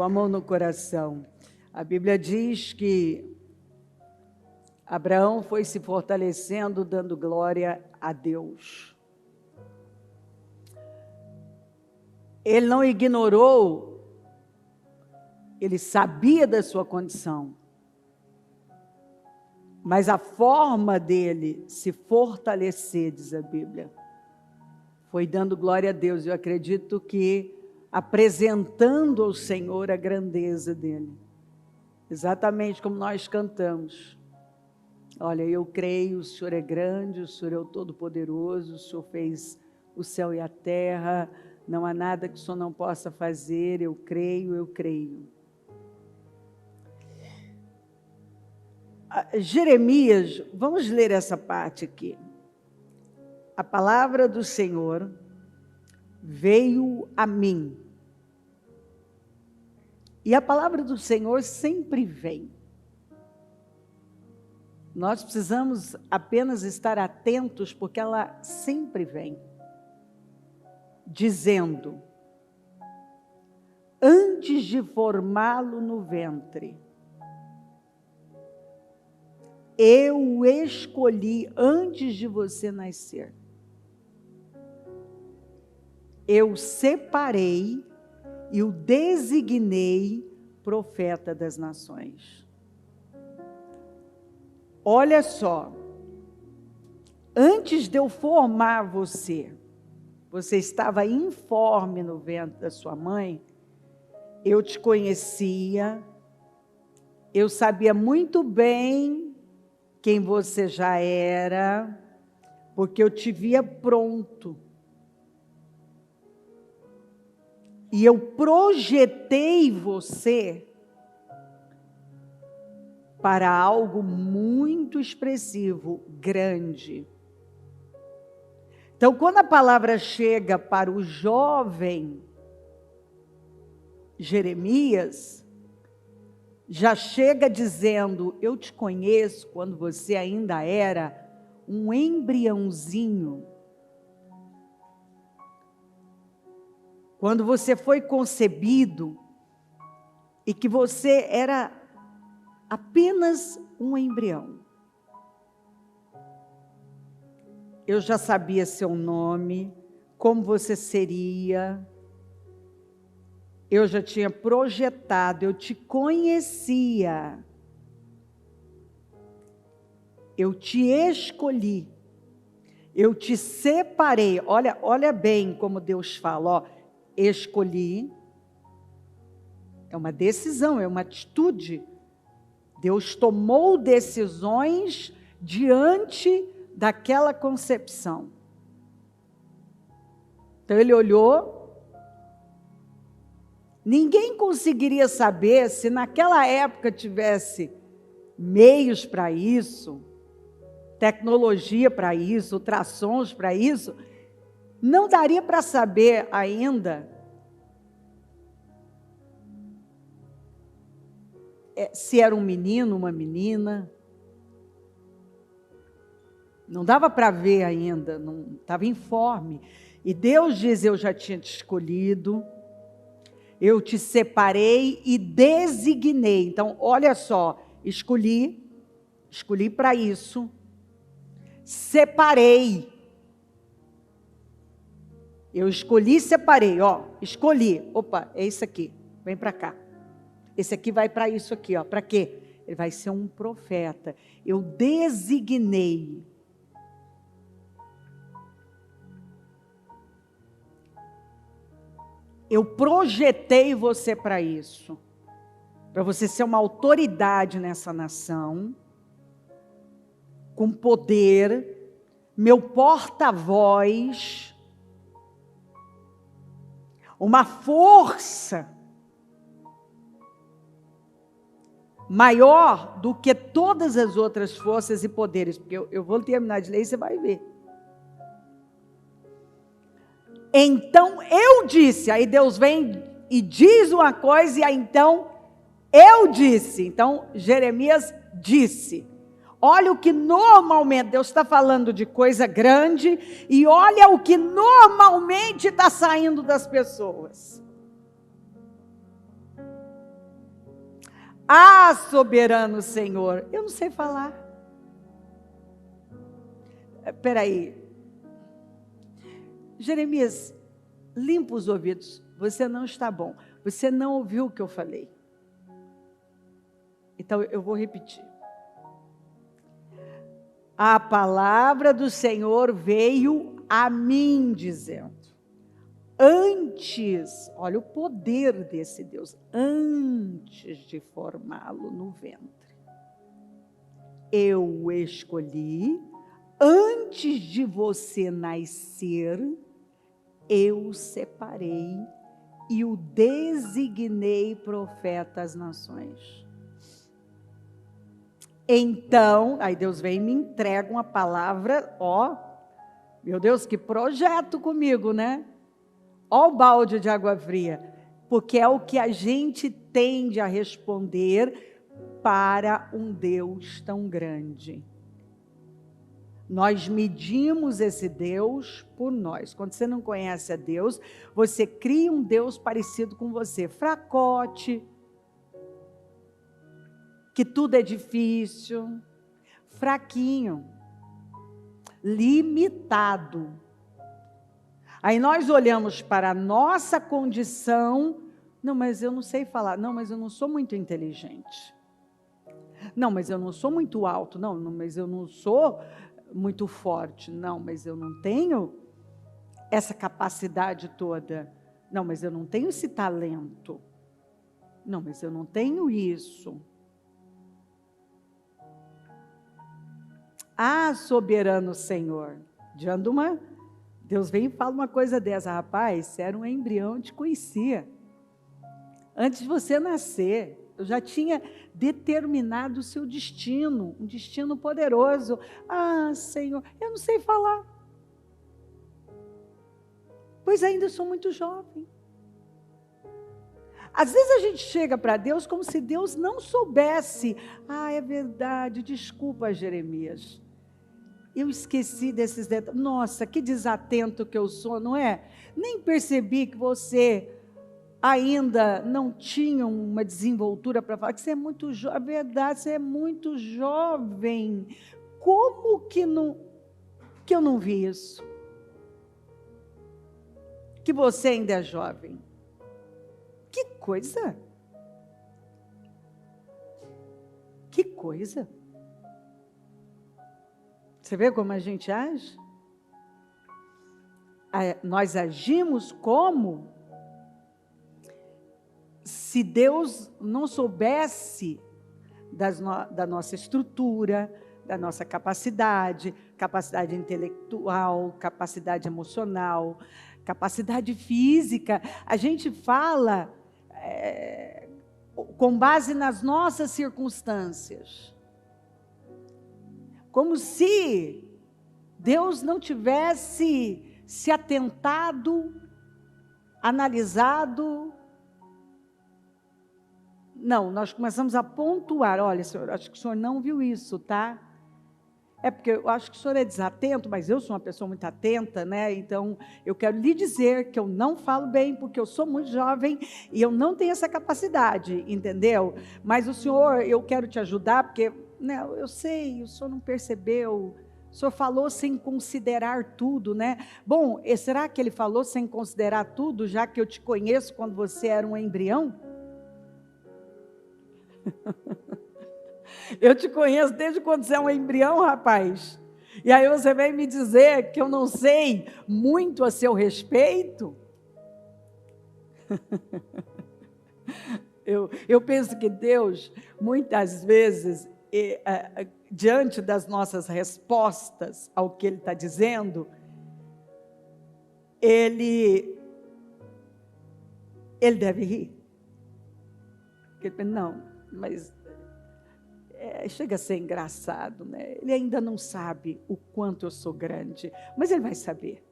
a mão no coração. A Bíblia diz que Abraão foi se fortalecendo, dando glória a Deus. Ele não ignorou, ele sabia da sua condição. Mas a forma dele se fortalecer, diz a Bíblia, foi dando glória a Deus. Eu acredito que apresentando ao Senhor a grandeza dele. Exatamente como nós cantamos. Olha, eu creio, o Senhor é grande, o Senhor é o Todo-Poderoso, o Senhor fez o céu e a terra, não há nada que o Senhor não possa fazer, eu creio, eu creio. Jeremias, vamos ler essa parte aqui. A palavra do Senhor veio a mim. E a palavra do Senhor sempre vem. Nós precisamos apenas estar atentos, porque ela sempre vem. Dizendo, antes de formá-lo no ventre, eu o escolhi antes de você nascer. Eu separei e o designei profeta das nações. Olha só, antes de eu formar você, você estava informe no ventre da sua mãe, eu te conhecia, eu sabia muito bem quem você já era, porque eu te via pronto. E eu projetei você para algo muito expressivo, grande. Então, quando a palavra chega para o jovem Jeremias, já chega dizendo, eu te conheço quando você ainda era um embriãozinho. Quando você foi concebido e que você era apenas um embrião. Eu já sabia seu nome, como você seria. Eu já tinha projetado, eu te conhecia. Eu te escolhi. Eu te separei. Olha bem como Deus fala, ó. Escolhi. É uma decisão, é uma atitude. Deus tomou decisões diante daquela concepção. Então ele olhou. Ninguém conseguiria saber se naquela época tivesse meios para isso, tecnologia para isso, ultrassons para isso. Não daria para saber ainda se era um menino, uma menina. Não dava para ver ainda, não estava informe. E Deus diz, eu já tinha te escolhido, eu te separei e designei. Então, olha só, escolhi para isso, separei. Eu escolhi e separei, ó, escolhi. Opa, é isso aqui, vem para cá. Esse aqui vai para isso aqui, ó. Para quê? Ele vai ser um profeta. Eu designei. Eu projetei você para isso. Para você ser uma autoridade nessa nação. Com poder. Meu porta-voz. Uma força maior do que todas as outras forças e poderes, porque eu vou terminar de ler e você vai ver. Então eu disse, aí Deus vem e diz uma coisa, e aí então eu disse. Então Jeremias disse. Olha o que normalmente, Deus está falando de coisa grande, e olha o que normalmente está saindo das pessoas. Ah, soberano Senhor, eu não sei falar. Espera aí. Jeremias, limpa os ouvidos. Você não está bom. Você não ouviu o que eu falei. Então eu vou repetir. A palavra do Senhor veio a mim dizendo: antes, olha o poder desse Deus, antes de formá-lo no ventre, eu o escolhi, antes de você nascer, eu o separei e o designei profeta às nações. Então, aí Deus vem e me entrega uma palavra, ó, meu Deus, que projeto comigo, né? Ó o balde de água fria, porque é o que a gente tende a responder para um Deus tão grande. Nós medimos esse Deus por nós. Quando você não conhece a Deus, você cria um Deus parecido com você, fracote, que tudo é difícil, fraquinho, limitado. Aí nós olhamos para a nossa condição, não, mas eu não sei falar, não, mas eu não sou muito inteligente, não, mas eu não sou muito alto, não, mas eu não sou muito forte, não, mas eu não tenho essa capacidade toda, não, mas eu não tenho esse talento, não, mas eu não tenho isso. Ah, soberano Senhor, diante de uma... Deus vem e fala uma coisa dessa, rapaz, você era um embrião, eu te conhecia. Antes de você nascer, eu já tinha determinado o seu destino, um destino poderoso. Ah, Senhor, eu não sei falar. Pois ainda sou muito jovem. Às vezes a gente chega para Deus como se Deus não soubesse. Ah, é verdade, desculpa, Jeremias. Eu esqueci desses detalhes. Nossa, que desatento que eu sou, não é? Nem percebi que você ainda não tinha uma desenvoltura para falar, que você é muito jovem. É verdade, você é muito jovem. Como que eu não vi isso? Que você ainda é jovem. Que coisa! Que coisa! Você vê como a gente age? Nós agimos como se Deus não soubesse da nossa estrutura, da nossa capacidade intelectual, capacidade emocional, capacidade física. A gente fala com base nas nossas circunstâncias. Como se Deus não tivesse se atentado, analisado. Não, nós começamos a pontuar. Olha, senhor, acho que o senhor não viu isso, tá? É porque eu acho que o senhor é desatento, mas eu sou uma pessoa muito atenta, né? Então, eu quero lhe dizer que eu não falo bem, porque eu sou muito jovem e eu não tenho essa capacidade, entendeu? Mas o senhor, eu quero te ajudar, porque... Não, eu sei, o senhor não percebeu, o senhor falou sem considerar tudo, né? Bom, será que ele falou sem considerar tudo, já que eu te conheço quando você era um embrião? Eu te conheço desde quando você é um embrião, rapaz. E aí você vem me dizer que eu não sei muito a seu respeito? Eu penso que Deus, muitas vezes... diante das nossas respostas ao que Ele está dizendo, Ele deve rir. Porque, não, mas chega a ser engraçado, né? Ele ainda não sabe o quanto eu sou grande, mas Ele vai saber.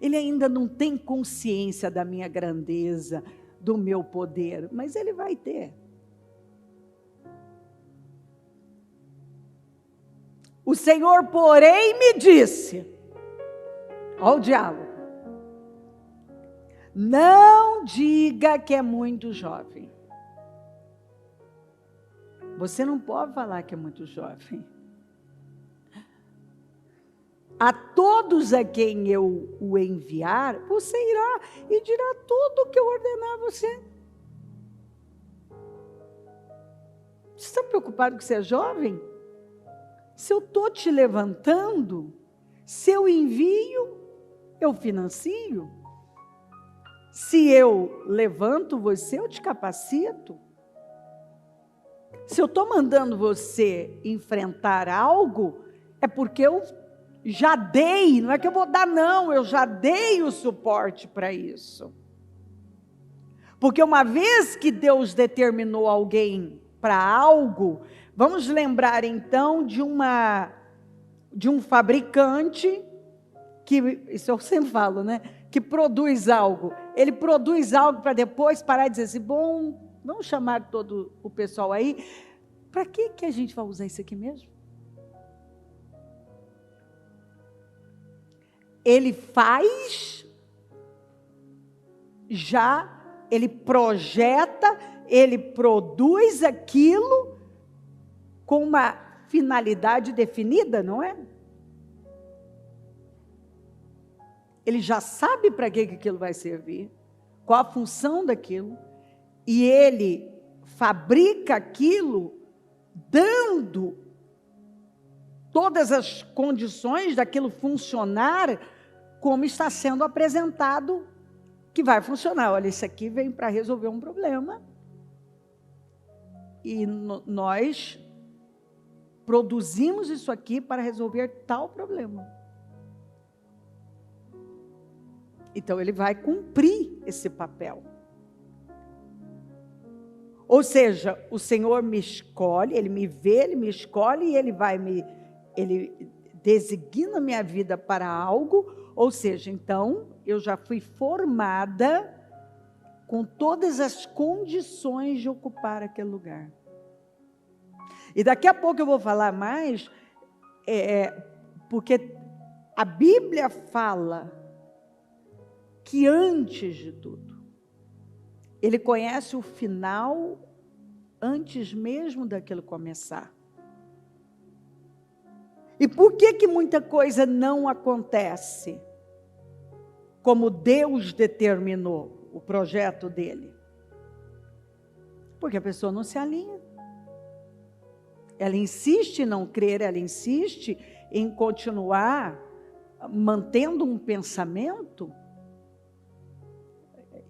Ele ainda não tem consciência da minha grandeza, do meu poder, mas Ele vai ter. O Senhor, porém, me disse, olha o diálogo, não diga que é muito jovem. Você não pode falar que é muito jovem. A todos a quem eu o enviar, você irá e dirá tudo o que eu ordenar a você. Você está preocupado que você é jovem? Se eu estou te levantando, se eu envio, eu financio. Se eu levanto você, eu te capacito. Se eu estou mandando você enfrentar algo, é porque eu já dei, não é que eu vou dar não, eu já dei o suporte para isso. Porque uma vez que Deus determinou alguém para algo, vamos lembrar então de um fabricante, que, isso eu sempre falo, né? Que produz algo. Ele produz algo para depois parar e dizer assim, bom, vamos chamar todo o pessoal aí, para que a gente vai usar isso aqui mesmo? Ele faz, ele projeta, ele produz aquilo com uma finalidade definida, não é? Ele já sabe para que aquilo vai servir, qual a função daquilo, e ele fabrica aquilo dando todas as condições daquilo funcionar como está sendo apresentado, que vai funcionar. Olha, isso aqui vem para resolver um problema. E nós produzimos isso aqui para resolver tal problema. Então, ele vai cumprir esse papel. Ou seja, o Senhor me escolhe, Ele me vê, Ele me escolhe e Ele designa minha vida para algo. Ou seja, então, eu já fui formada com todas as condições de ocupar aquele lugar. E daqui a pouco eu vou falar mais, porque a Bíblia fala que antes de tudo, Ele conhece o final antes mesmo daquilo começar. E por que muita coisa não acontece como Deus determinou o projeto dele? Porque a pessoa não se alinha. Ela insiste em não crer, ela insiste em continuar mantendo um pensamento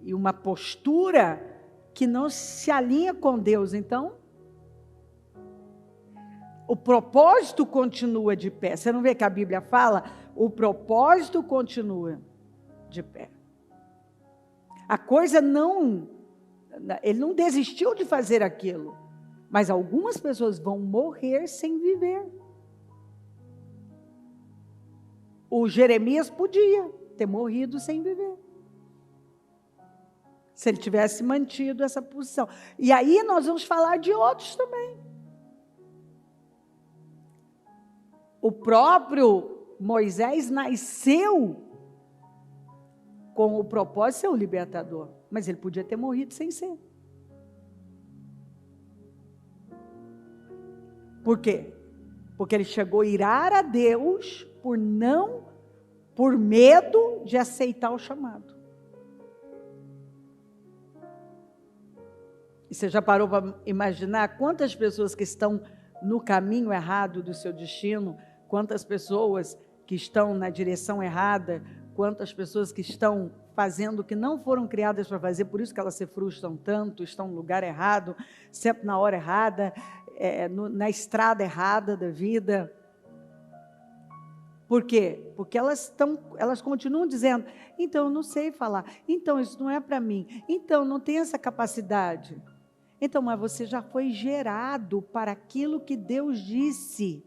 e uma postura que não se alinha com Deus. Então, o propósito continua de pé. Você não vê que a Bíblia fala? O propósito continua de pé. A coisa ele não desistiu de fazer aquilo, mas algumas pessoas vão morrer sem viver. O Jeremias podia ter morrido sem viver, se ele tivesse mantido essa posição. E aí nós vamos falar de outros também. O próprio Moisés nasceu com o propósito de ser o libertador, mas ele podia ter morrido sem ser. Por quê? Porque ele chegou a irar a Deus por medo de aceitar o chamado. E você já parou para imaginar quantas pessoas que estão no caminho errado do seu destino, quantas pessoas que estão na direção errada, quantas pessoas que estão fazendo o que não foram criadas para fazer, por isso que elas se frustram tanto, estão no lugar errado, sempre na hora errada, na estrada errada da vida. Por quê? Porque elas continuam dizendo, então eu não sei falar, então isso não é para mim, então não tem essa capacidade. Então, mas você já foi gerado para aquilo que Deus disse.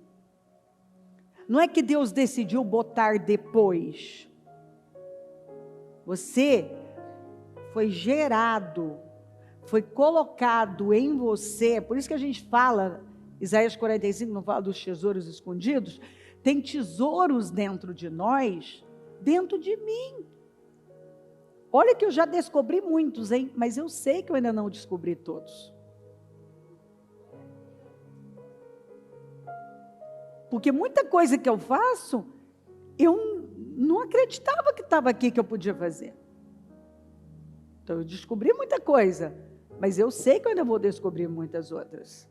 Não é que Deus decidiu botar depois. Você foi gerado, foi colocado em você. Por isso que a gente fala, Isaías 45 não fala dos tesouros escondidos? Tem tesouros dentro de nós, dentro de mim. Olha que eu já descobri muitos, hein? Mas eu sei que eu ainda não descobri todos. Porque muita coisa que eu faço, eu não acreditava que estava aqui que eu podia fazer. Então eu descobri muita coisa, mas eu sei que eu ainda vou descobrir muitas outras.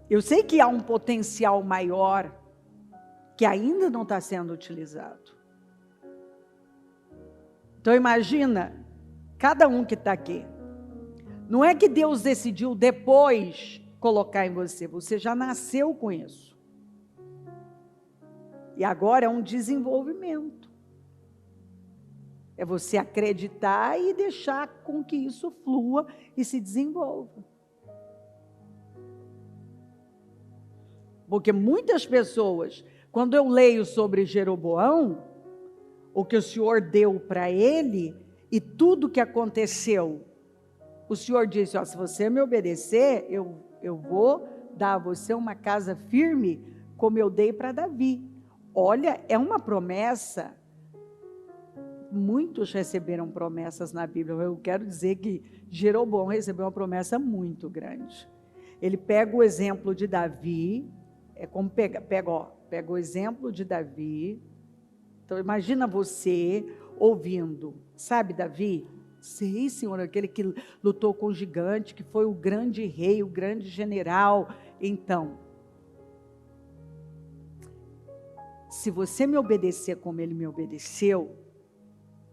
Eu sei que há um potencial maior que ainda não está sendo utilizado. Então imagina, cada um que está aqui. Não é que Deus decidiu depois colocar em você, você já nasceu com isso. E agora é um desenvolvimento. É você acreditar e deixar com que isso flua e se desenvolva. Porque muitas pessoas, quando eu leio sobre Jeroboão, o que o Senhor deu para ele e tudo que aconteceu, o Senhor disse, ó, se você me obedecer, eu vou dar a você uma casa firme, como eu dei para Davi. Olha, é uma promessa. Muitos receberam promessas na Bíblia. Eu quero dizer que Jeroboão recebeu uma promessa muito grande. Ele pega o exemplo de Davi, é como pega o exemplo de Davi. Então imagina você ouvindo, sabe Davi? Sei, Senhor, aquele que lutou com o gigante, que foi o grande rei, o grande general. Então, se você me obedecer como ele me obedeceu,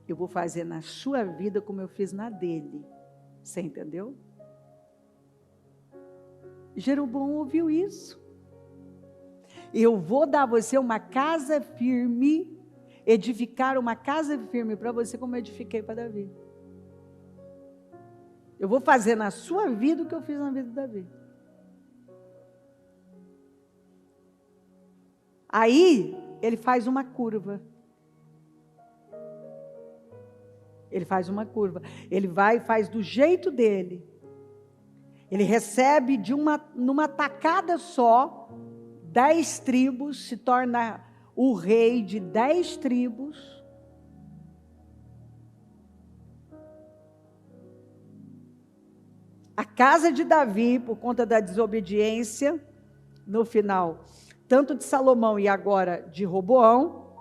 eu vou fazer na sua vida como eu fiz na dele. Você entendeu? Jeroboão ouviu isso. Eu vou dar a você uma casa firme, edificar uma casa firme para você como eu edifiquei para Davi. Eu vou fazer na sua vida o que eu fiz na vida de Davi. Aí, ele faz uma curva. Ele faz uma curva. Ele vai e faz do jeito dele. Ele recebe numa tacada só, 10 tribos, se torna o rei de 10 tribos. A casa de Davi, por conta da desobediência, no final, tanto de Salomão e agora de Roboão,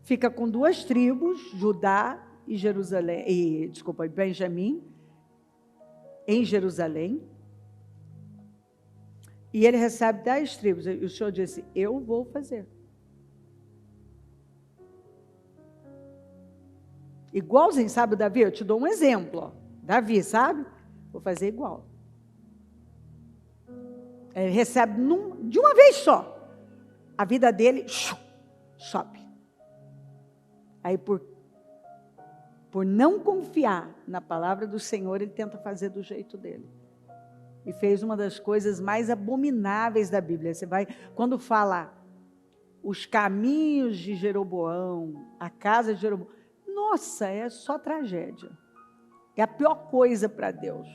fica com 2 tribos, Judá e Benjamim, em Jerusalém. E ele recebe 10 tribos. E o Senhor disse, eu vou fazer. Igualzinho, sabe, Davi? Eu te dou um exemplo. Ó. Davi, sabe? Vou fazer igual. Ele recebe de uma vez só. A vida dele sobe. Aí por não confiar na palavra do Senhor, ele tenta fazer do jeito dele. E fez uma das coisas mais abomináveis da Bíblia. Você vai, quando fala os caminhos de Jeroboão, a casa de Jeroboão, nossa, é só tragédia. É a pior coisa para Deus.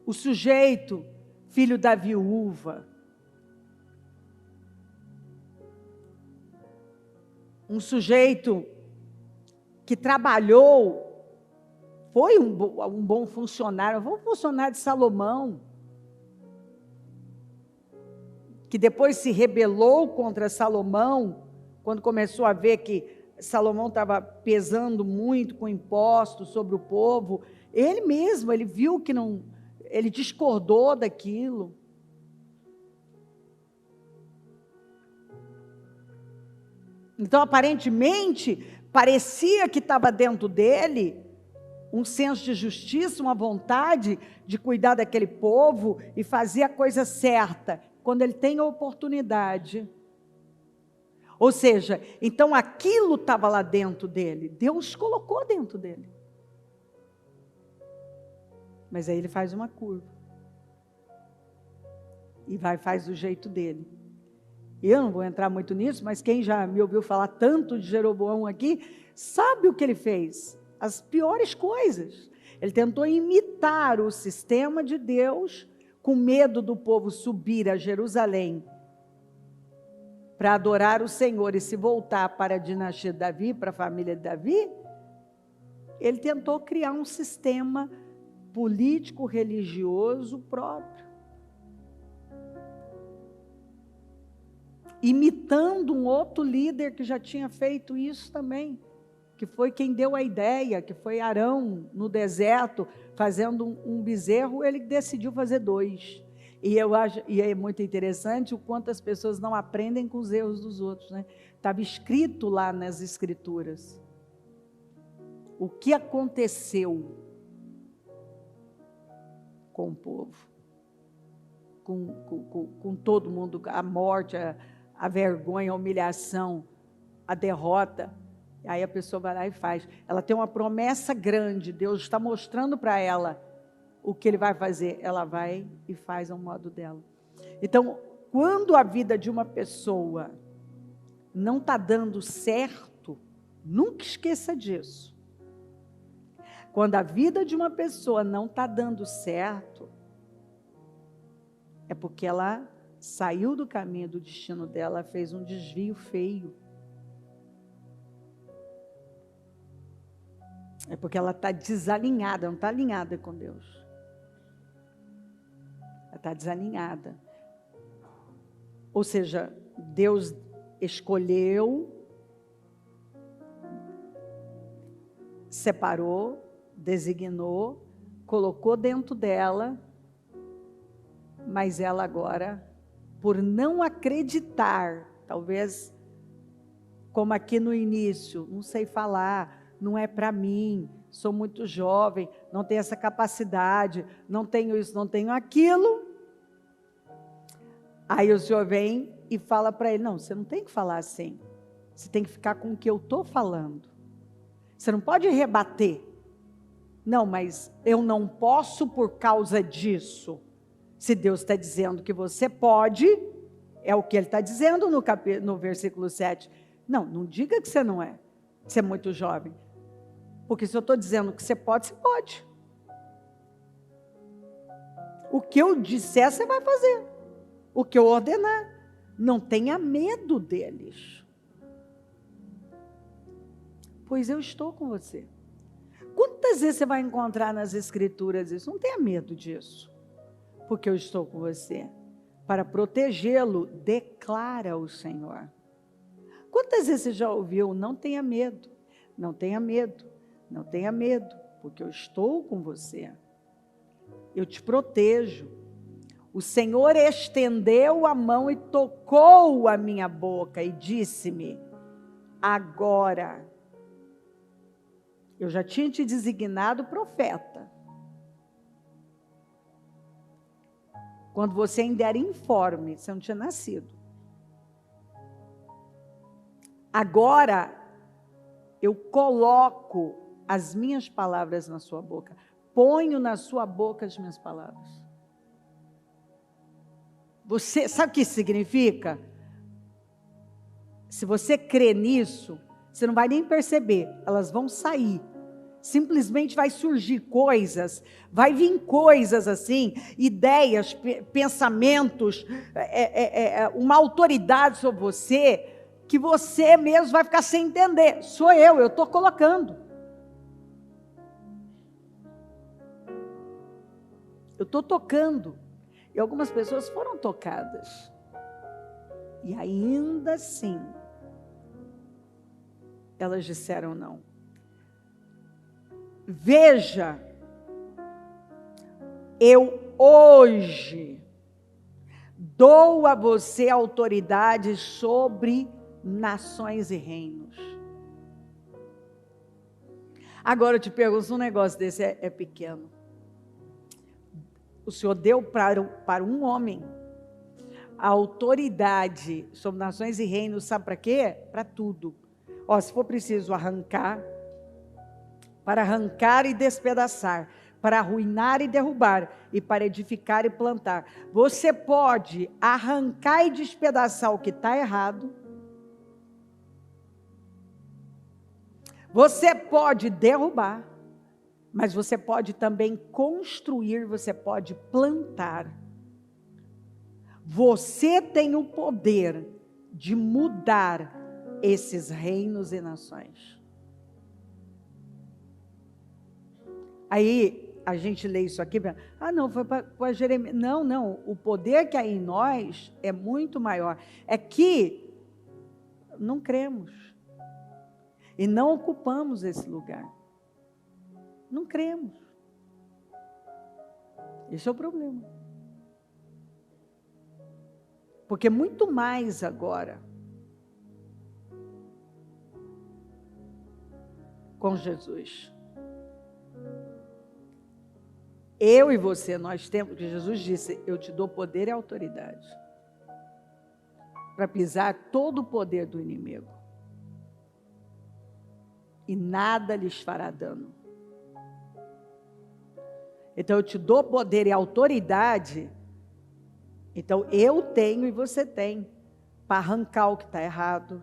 O sujeito, filho da viúva, um sujeito que trabalhou, foi um bom funcionário, foi um funcionário de Salomão, que depois se rebelou contra Salomão, quando começou a ver que Salomão estava pesando muito com impostos sobre o povo. Ele mesmo, ele viu que não, ele discordou daquilo. Então, aparentemente, parecia que estava dentro dele um senso de justiça, uma vontade de cuidar daquele povo e fazer a coisa certa, quando ele tem a oportunidade. Ou seja, então aquilo estava lá dentro dele, Deus colocou dentro dele. Mas aí ele faz uma curva. E faz do jeito dele. Eu não vou entrar muito nisso, mas quem já me ouviu falar tanto de Jeroboão aqui, sabe o que ele fez? As piores coisas. Ele tentou imitar o sistema de Deus, com medo do povo subir a Jerusalém para adorar o Senhor e se voltar para a dinastia de Davi, para a família de Davi. Ele tentou criar um sistema político religioso próprio, imitando um outro líder que já tinha feito isso também, que foi quem deu a ideia, que foi Arão no deserto, fazendo um bezerro, ele decidiu fazer 2. E eu acho, e é muito interessante o quanto as pessoas não aprendem com os erros dos outros, né? Estava escrito lá nas escrituras o que aconteceu com o povo, com todo mundo, a morte, a vergonha, a humilhação, a derrota. Aí a pessoa vai lá e faz. Ela tem uma promessa grande, Deus está mostrando para ela o que Ele vai fazer. Ela vai e faz ao modo dela. Então, quando a vida de uma pessoa não está dando certo, nunca esqueça disso. Quando a vida de uma pessoa não está dando certo, é porque ela saiu do caminho do destino dela, fez um desvio feio. É porque ela está desalinhada, não está alinhada com Deus. Ela está desalinhada. Ou seja, Deus escolheu, separou, designou, colocou dentro dela, mas ela agora, por não acreditar, talvez, como aqui no início, não sei falar, não é para mim, sou muito jovem, não tenho essa capacidade, não tenho isso, não tenho aquilo. Aí o Senhor vem e fala para ele, não, você não tem que falar assim, você tem que ficar com o que eu estou falando. Você não pode rebater. Não, mas eu não posso por causa disso. Se Deus está dizendo que você pode, é o que Ele está dizendo no versículo 7. Não, não diga que você não é, que você é muito jovem. Porque se eu estou dizendo que você pode, você pode. O que eu disser, você vai fazer. O que eu ordenar. Não tenha medo deles. Pois eu estou com você. Quantas vezes você vai encontrar nas Escrituras isso? Não tenha medo disso. Porque eu estou com você. Para protegê-lo, declara o Senhor. Quantas vezes você já ouviu? Não tenha medo. Não tenha medo. Não tenha medo, porque eu estou com você. Eu te protejo. O Senhor estendeu a mão e tocou a minha boca e disse-me, agora, eu já tinha te designado profeta. Quando você ainda era informe, você não tinha nascido. Agora, eu coloco as minhas palavras na sua boca. Ponho na sua boca as minhas palavras. Você sabe o que isso significa? Se você crê nisso, você não vai nem perceber. Elas vão sair. Simplesmente vai surgir coisas, vai vir coisas assim, ideias, pensamentos, uma autoridade sobre você, que você mesmo vai ficar sem entender. Sou eu estou colocando. Eu estou tocando. E algumas pessoas foram tocadas. E ainda assim, elas disseram não. Veja, eu hoje dou a você autoridade sobre nações e reinos. Agora eu te pergunto, um negócio desse é pequeno. O Senhor deu para um homem a autoridade sobre nações e reinos, sabe para quê? Para tudo. Ó, se for preciso arrancar, para arrancar e despedaçar, para arruinar e derrubar, e para edificar e plantar. Você pode arrancar e despedaçar o que está errado. Você pode derrubar. Mas você pode também construir, você pode plantar. Você tem o poder de mudar esses reinos e nações. Aí, a gente lê isso aqui, não, foi para Jeremias. Não, não, o poder que há em nós é muito maior. É que não cremos e não ocupamos esse lugar. Não cremos. Esse é o problema. Porque muito mais agora, com Jesus. Eu e você, nós temos, que Jesus disse, eu te dou poder e autoridade para pisar todo o poder do inimigo. E nada lhes fará dano. Então eu te dou poder e autoridade. Então eu tenho e você tem para arrancar o que está errado.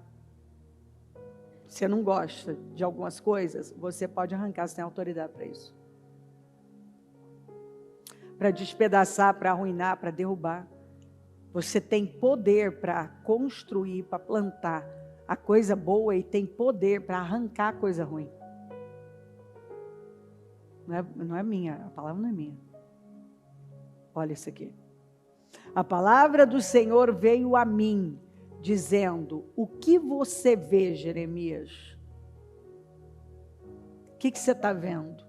Você não gosta de algumas coisas, você pode arrancar, você tem autoridade para isso. Para despedaçar, para arruinar, para derrubar. Você tem poder para construir, para plantar a coisa boa e tem poder para arrancar a coisa ruim. Não é minha, a palavra não é minha. Olha isso aqui. A palavra do Senhor veio a mim, dizendo, o que você vê, Jeremias? O que você está vendo?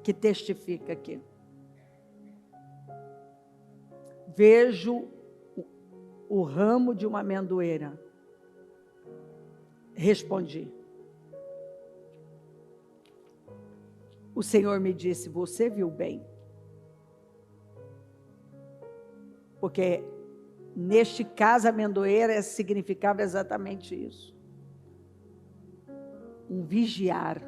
Que testifica aqui. Vejo o ramo de uma amendoeira. Respondi. O Senhor me disse, você viu bem. Porque neste caso, a amendoeira significava exatamente isso. Um vigiar.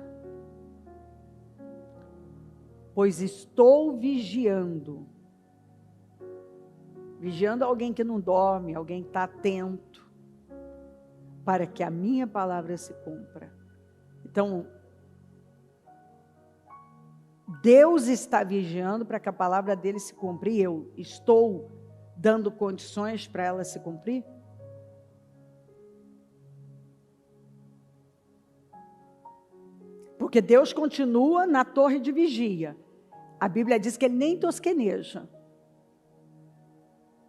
Pois estou vigiando. Vigiando alguém que não dorme, alguém que está atento, para que a minha palavra se cumpra. Então, Deus está vigiando para que a palavra dele se cumpra, e eu estou dando condições para ela se cumprir? Porque Deus continua na torre de vigia. A Bíblia diz que ele nem tosqueneja.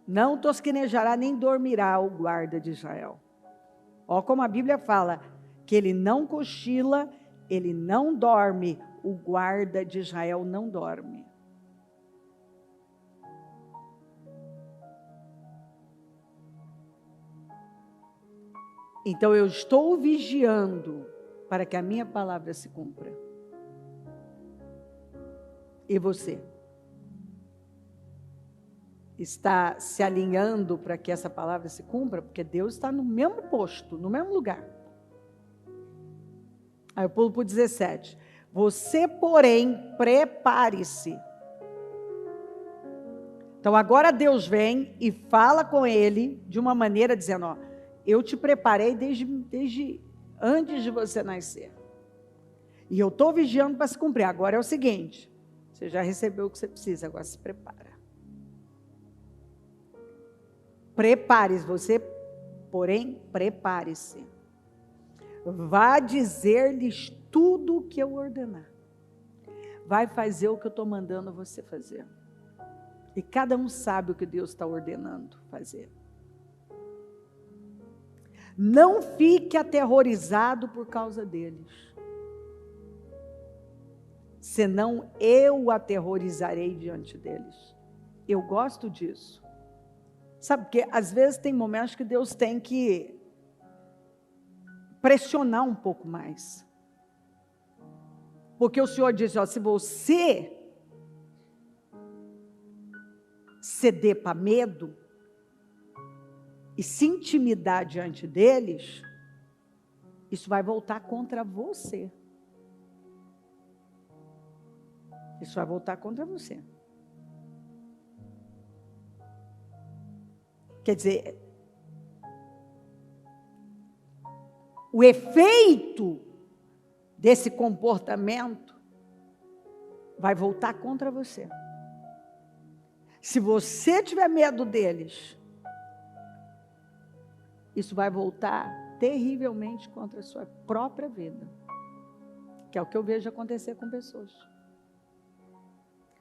Não tosquenejará nem dormirá o guarda de Israel. Olha como a Bíblia fala, que ele não cochila, ele não dorme, o guarda de Israel não dorme. Então eu estou vigiando para que a minha palavra se cumpra. E você? Está se alinhando para que essa palavra se cumpra? Porque Deus está no mesmo posto, no mesmo lugar. Aí eu pulo para o 17. Você, porém, prepare-se. Então agora Deus vem e fala com ele de uma maneira dizendo, ó, eu te preparei desde antes de você nascer. E eu estou vigiando para se cumprir. Agora é o seguinte, você já recebeu o que você precisa, agora se prepara. Prepare-se, você, porém, prepare-se. Vá dizer-lhes tudo o que eu ordenar. Vai fazer o que eu estou mandando você fazer. E cada um sabe o que Deus está ordenando fazer. Não fique aterrorizado por causa deles. Senão eu o aterrorizarei diante deles. Eu gosto disso. Sabe, porque às vezes tem momentos que Deus tem que pressionar um pouco mais. Porque o Senhor diz, ó, se você ceder para medo e se intimidar diante deles, isso vai voltar contra você. Isso vai voltar contra você. Quer dizer, o efeito desse comportamento vai voltar contra você. Se você tiver medo deles, isso vai voltar terrivelmente contra a sua própria vida. Que é o que eu vejo acontecer com pessoas.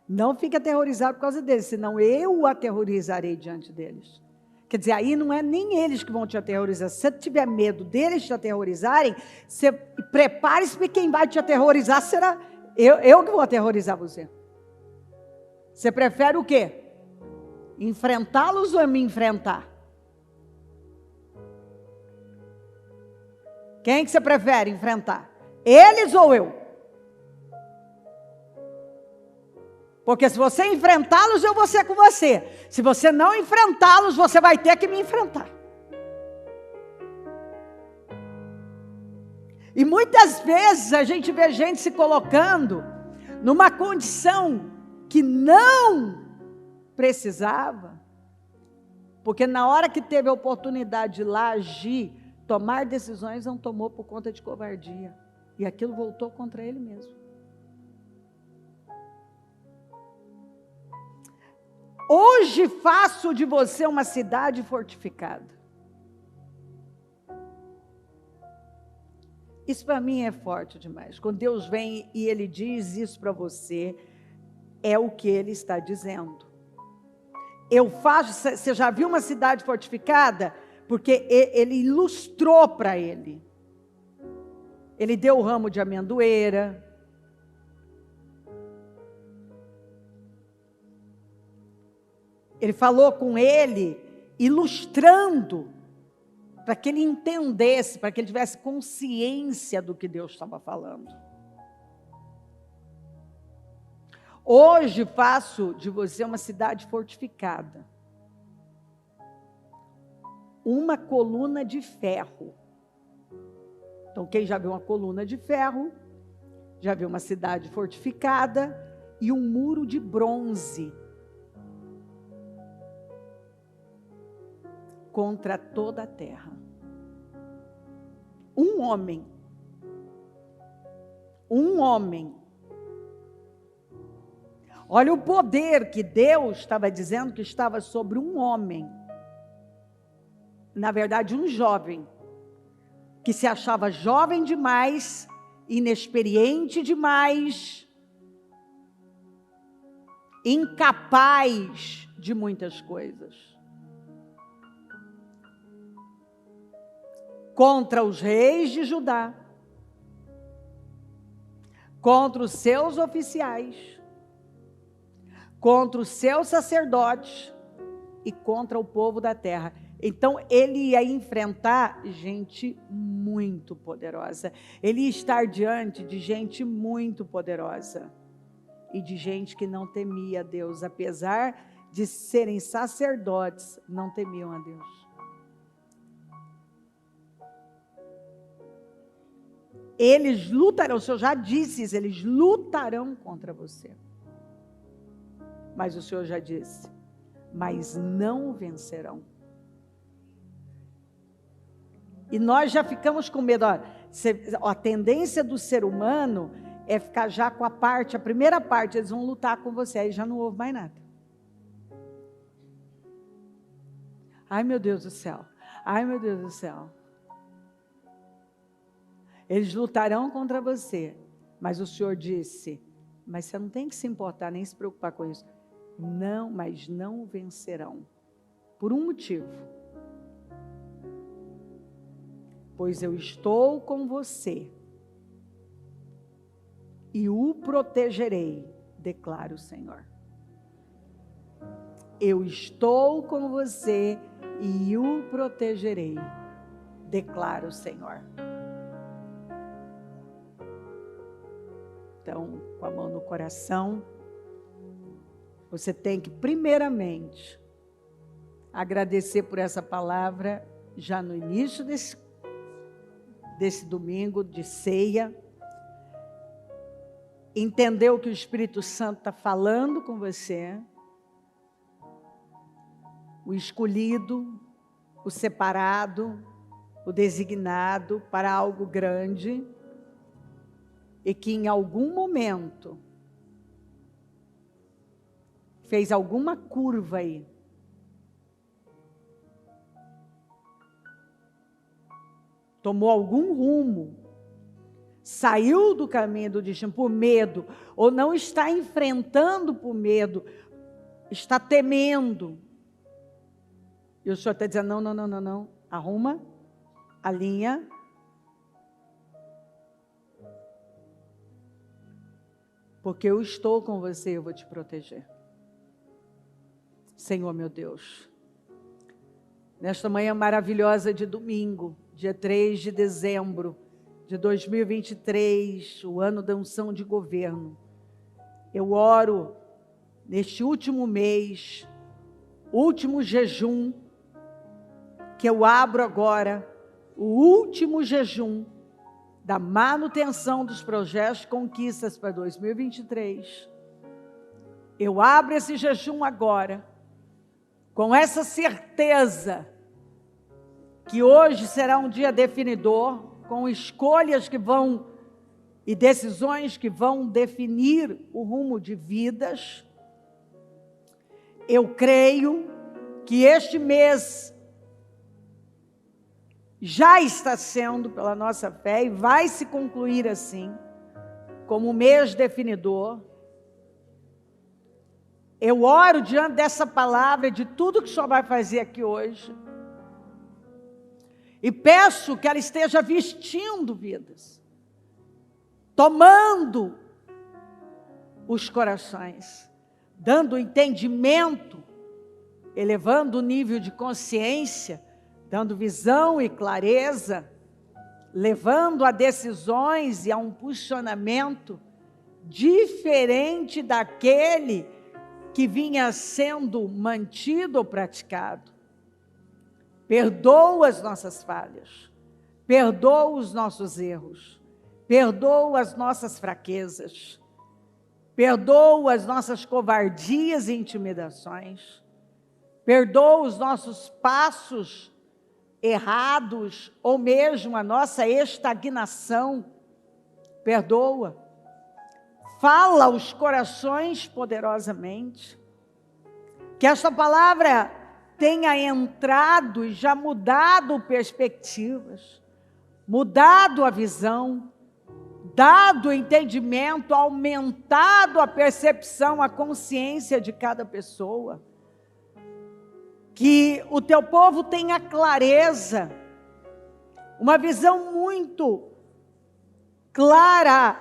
Não fique aterrorizado por causa deles, senão eu o aterrorizarei diante deles. Quer dizer, aí não é nem eles que vão te aterrorizar. Se você tiver medo deles te aterrorizarem, você prepare-se, porque quem vai te aterrorizar será eu que vou aterrorizar você. Você prefere o quê? Enfrentá-los ou me enfrentar? Quem que você prefere enfrentar? Eles ou eu? Porque se você enfrentá-los, eu vou ser com você. Se você não enfrentá-los, você vai ter que me enfrentar. E muitas vezes a gente vê gente se colocando numa condição que não precisava. Porque na hora que teve a oportunidade de ir lá agir, tomar decisões, não tomou por conta de covardia. E aquilo voltou contra ele mesmo. Hoje faço de você uma cidade fortificada. Isso para mim é forte demais. Quando Deus vem e Ele diz isso para você, é o que Ele está dizendo. Eu faço, você já viu uma cidade fortificada? Porque Ele ilustrou para ele. Ele deu o ramo de amendoeira. Ele falou com ele, ilustrando, para que ele entendesse, para que ele tivesse consciência do que Deus estava falando. Hoje faço de você uma cidade fortificada. Uma coluna de ferro. Então, quem já viu uma coluna de ferro, já viu uma cidade fortificada e um muro de bronze contra toda a terra. Um homem. Olha o poder que Deus estava dizendo que estava sobre um homem. Na verdade, um jovem, que se achava jovem demais, inexperiente demais, incapaz de muitas coisas. Contra os reis de Judá, contra os seus oficiais, contra os seus sacerdotes e contra o povo da terra. Então, ele ia enfrentar gente muito poderosa. Ele ia estar diante de gente muito poderosa. E de gente que não temia a Deus. Apesar de serem sacerdotes, não temiam a Deus. Eles lutarão, o Senhor já disse isso, eles lutarão contra você. Mas o Senhor já disse, mas não vencerão. E nós já ficamos com medo. A tendência do ser humano é ficar já com a primeira parte, eles vão lutar com você, aí já não houve mais nada. Ai, meu Deus do céu. Ai, meu Deus do céu. Eles lutarão contra você, mas o Senhor disse, mas você não tem que se importar, nem se preocupar com isso. Não, mas não vencerão. Por um motivo. Pois eu estou com você e o protegerei, declara o Senhor. Eu estou com você e o protegerei, declara o Senhor. Então, com a mão no coração, você tem que, primeiramente, agradecer por essa palavra, já no início desse domingo de ceia, entender o que o Espírito Santo está falando com você, o escolhido, o separado, o designado para algo grande, e que em algum momento fez alguma curva aí, tomou algum rumo, saiu do caminho do destino por medo, ou não está enfrentando por medo, está temendo. E o Senhor está dizendo, não, arruma, alinha. Porque eu estou com você, eu vou te proteger. Senhor meu Deus, nesta manhã maravilhosa de domingo, dia 3 de dezembro de 2023, o ano da unção de governo, eu oro neste último mês, último jejum, que eu abro agora, o último jejum da manutenção dos projetos de conquistas para 2023. Eu abro esse jejum agora, com essa certeza que hoje será um dia definidor, com escolhas que vão e decisões que vão definir o rumo de vidas. Eu creio que este mês já está sendo, pela nossa fé, e vai se concluir assim, como um mês definidor. Eu oro diante dessa palavra, de tudo que o Senhor vai fazer aqui hoje, e peço que ela esteja vestindo vidas, tomando os corações, dando entendimento, elevando o nível de consciência, dando visão e clareza, levando a decisões e a um posicionamento diferente daquele que vinha sendo mantido ou praticado. Perdoa as nossas falhas, perdoa os nossos erros, perdoa as nossas fraquezas, perdoa as nossas covardias e intimidações, perdoa os nossos passos errados, ou mesmo a nossa estagnação, perdoa. Fala aos corações poderosamente, que esta palavra tenha entrado e já mudado perspectivas, mudado a visão, dado o entendimento, aumentado a percepção, a consciência de cada pessoa. Que o teu povo tenha clareza, uma visão muito clara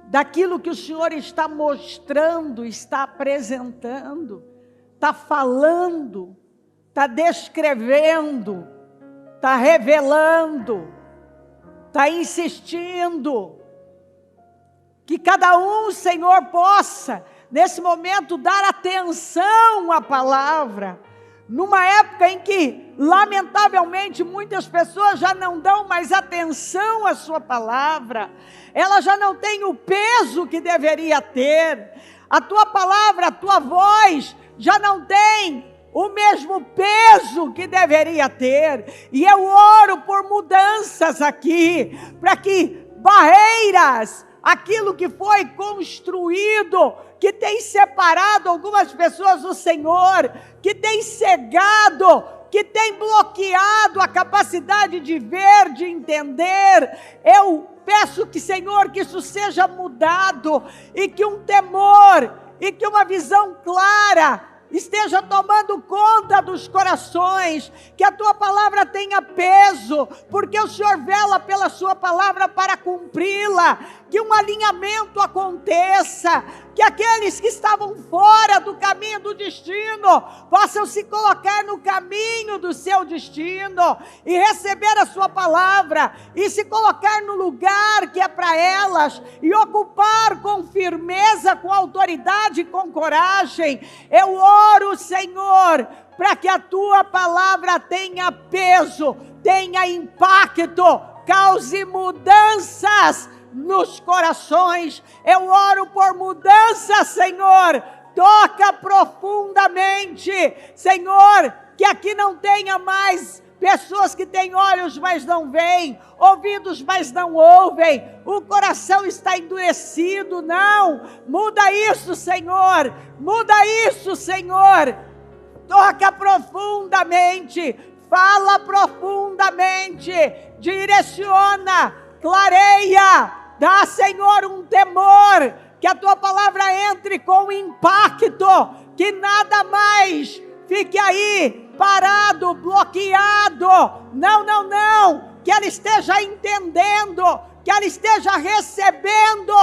daquilo que o Senhor está mostrando, está apresentando, está falando, está descrevendo, está revelando, está insistindo. Que cada um, Senhor, possa, nesse momento, dar atenção à palavra, numa época em que, lamentavelmente, muitas pessoas já não dão mais atenção à sua palavra, ela já não tem o peso que deveria ter, a tua palavra, a tua voz, já não tem o mesmo peso que deveria ter, e eu oro por mudanças aqui, para que barreiras, aquilo que foi construído, que tem separado algumas pessoas do Senhor, que tem cegado, que tem bloqueado a capacidade de ver, de entender, eu peço que, Senhor, que isso seja mudado, e que um temor, e que uma visão clara esteja tomando conta dos corações, que a tua palavra tenha peso, porque o Senhor vela pela sua palavra para cumpri-la, que um alinhamento aconteça, que aqueles que estavam fora do caminho do destino, possam se colocar no caminho do seu destino, e receber a sua palavra, e se colocar no lugar que é para elas, e ocupar com firmeza, com autoridade e com coragem. Eu oro, Senhor, para que a tua palavra tenha peso, tenha impacto, cause mudanças nos corações. Eu oro por mudança, Senhor, toca profundamente, Senhor, que aqui não tenha mais pessoas que têm olhos, mas não veem, ouvidos, mas não ouvem, o coração está endurecido. Não, muda isso, Senhor, muda isso, Senhor, toca profundamente, fala profundamente, direciona clareia, dá, Senhor, um temor, que a tua palavra entre com impacto, que nada mais fique aí parado, bloqueado. Não, que ela esteja entendendo, que ela esteja recebendo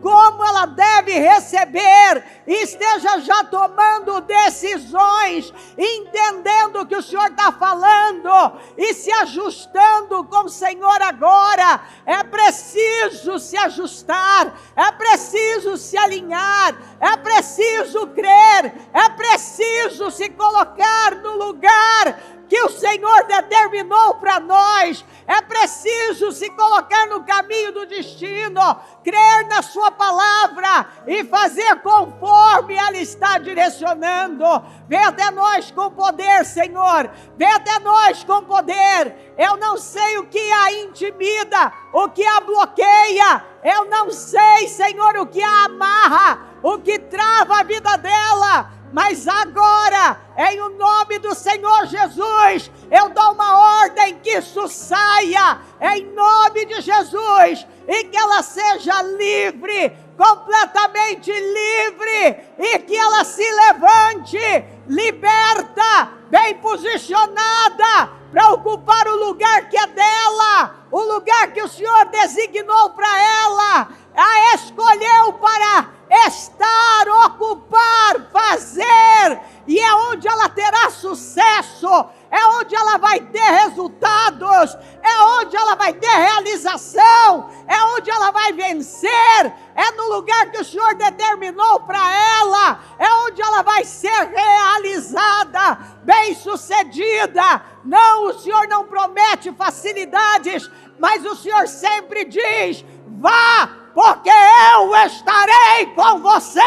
como ela deve receber, e esteja já tomando decisões, entendendo o que o Senhor está falando, e se ajustando com o Senhor agora. É preciso se ajustar, é preciso se alinhar, é preciso crer, é preciso se colocar no lugar que o Senhor determinou para nós. É preciso se colocar no caminho do destino, crer na sua palavra e fazer conforme ela está direcionando. Vem até nós com poder, Senhor, vem até nós com poder. Eu não sei o que a intimida, o que a bloqueia, eu não sei, Senhor, o que a amarra, o que trava a vida dela, mas agora, em o nome do Senhor Jesus, eu dou uma ordem que isso saia, em nome de Jesus, e que ela seja livre, completamente livre, e que ela se levante, liberta, bem posicionada, para ocupar o lugar que é dela, o lugar que o Senhor designou para ela, a escolheu para estar, ocupar, fazer, e é onde ela terá sucesso, é onde ela vai ter resultados, é onde ela vai ter realização, é onde ela vai vencer, é no lugar que o Senhor determinou para ela, é onde ela vai ser realizada, bem-sucedida. Não, o Senhor não promete facilidades, mas o Senhor sempre diz: vá, porque eu estarei com você.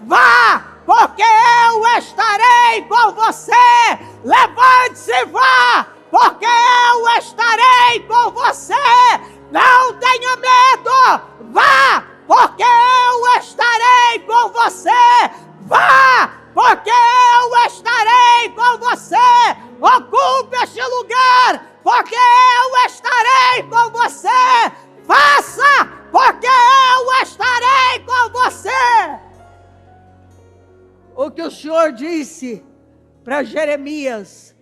Vá, porque eu estarei com você. Levante-se e vá, porque eu estarei com você. Não tenha medo. Vá, porque eu estarei com você. Vá, porque eu estarei com você. Ocupe este lugar, porque eu estarei com você. Faça, porque eu estarei com você. O que o Senhor disse para Jeremias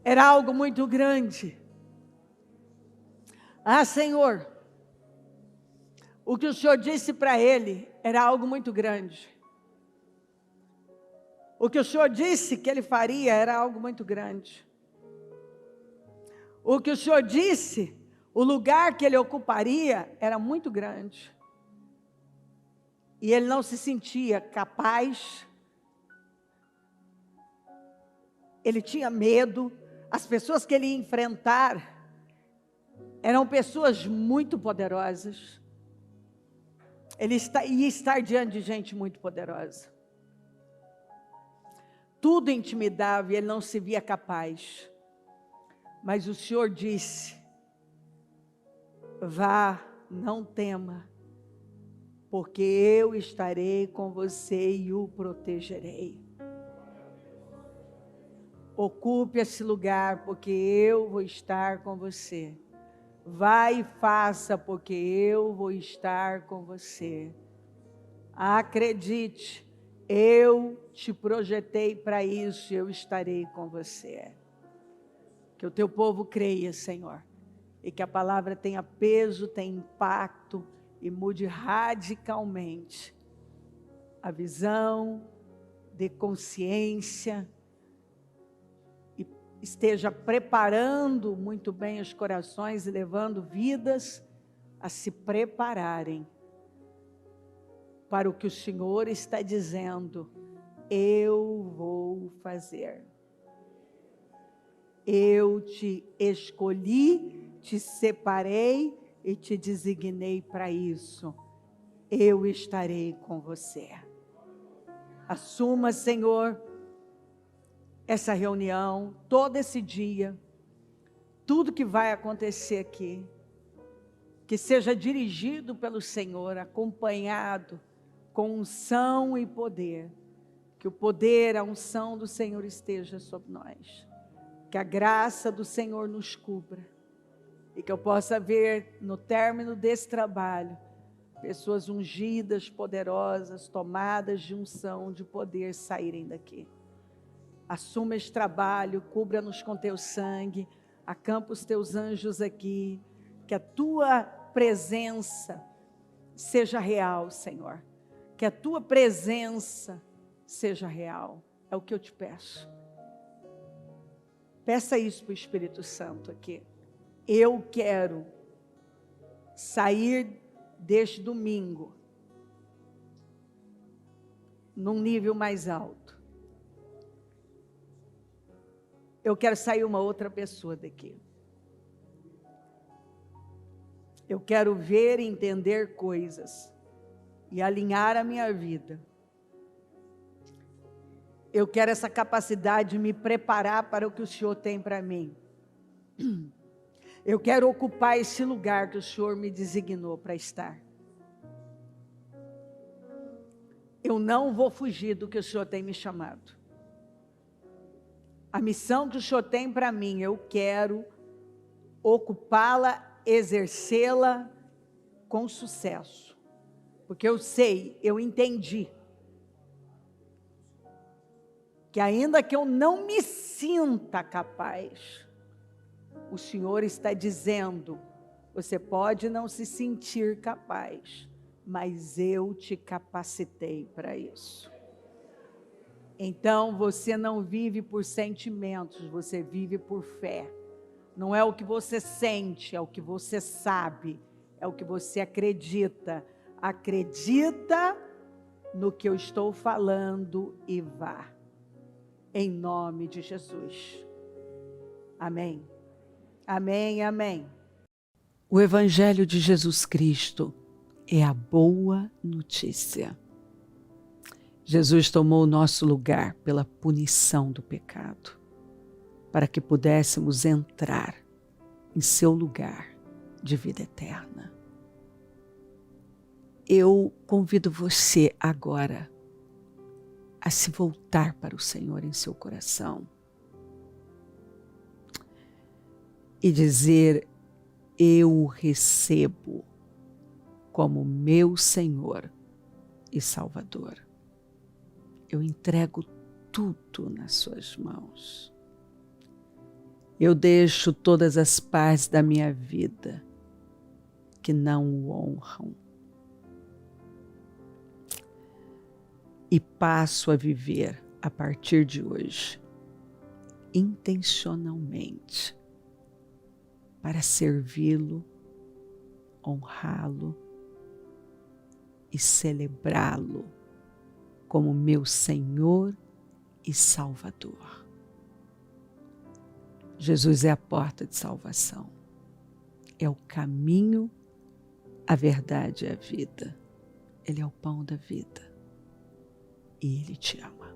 era algo muito grande. Ah, Senhor, o que o Senhor disse para ele era algo muito grande. O que o Senhor disse que ele faria era algo muito grande. O que o Senhor disse, o lugar que ele ocuparia era muito grande. E ele não se sentia capaz. Ele tinha medo. As pessoas que ele ia enfrentar eram pessoas muito poderosas. Ele ia estar diante de gente muito poderosa. Tudo intimidava e ele não se via capaz. Mas o Senhor disse: vá, não tema, porque eu estarei com você e o protegerei. Ocupe esse lugar, porque eu vou estar com você. Vá e faça, porque eu vou estar com você. Acredite, eu te projetei para isso, eu estarei com você. Que o teu povo creia, Senhor, e que a palavra tenha peso, tenha impacto e mude radicalmente a visão de consciência e esteja preparando muito bem os corações e levando vidas a se prepararem para o que o Senhor está dizendo. Eu vou fazer. Eu te escolhi, te separei e te designei para isso. Eu estarei com você. Assuma, Senhor, essa reunião, todo esse dia, tudo que vai acontecer aqui, que seja dirigido pelo Senhor, acompanhado com unção e poder. Que o poder, a unção do Senhor esteja sobre nós. Que a graça do Senhor nos cubra. e que eu possa ver no término desse trabalho pessoas ungidas, poderosas, tomadas de unção, de poder saírem daqui. Assuma este trabalho, cubra-nos com teu sangue, acampa os teus anjos aqui, que a tua presença seja real, Senhor, que a tua presença seja real, é o que eu te peço. Peça isso para o Espírito Santo aqui. Eu quero sair deste domingo num nível mais alto. Eu quero sair uma outra pessoa daqui. Eu quero ver e entender coisas e alinhar a minha vida. Eu quero essa capacidade de me preparar para o que o Senhor tem para mim. Eu quero ocupar esse lugar que o Senhor me designou para estar. Eu não vou fugir do que o Senhor tem me chamado. A missão que o Senhor tem para mim, eu quero ocupá-la, exercê-la com sucesso. Porque eu sei, eu entendi, que ainda que eu não me sinta capaz, o Senhor está dizendo, você pode não se sentir capaz, mas eu te capacitei para isso. Então você não vive por sentimentos, você vive por fé. Não é o que você sente, é o que você sabe, é o que você acredita. Acredita no que eu estou falando e vá. Em nome de Jesus. Amém. Amém, amém. O Evangelho de Jesus Cristo é a boa notícia. Jesus tomou o nosso lugar pela punição do pecado, para que pudéssemos entrar em seu lugar de vida eterna. Eu convido você agora a se voltar para o Senhor em seu coração e dizer, eu o recebo como meu Senhor e Salvador. Eu entrego tudo nas suas mãos. Eu deixo todas as partes da minha vida que não o honram e passo a viver a partir de hoje intencionalmente para servi-lo, honrá-lo e celebrá-lo como meu Senhor e Salvador. Jesus é a porta de salvação, é o caminho, a verdade e a vida. Ele é o pão da vida e Ele te ama.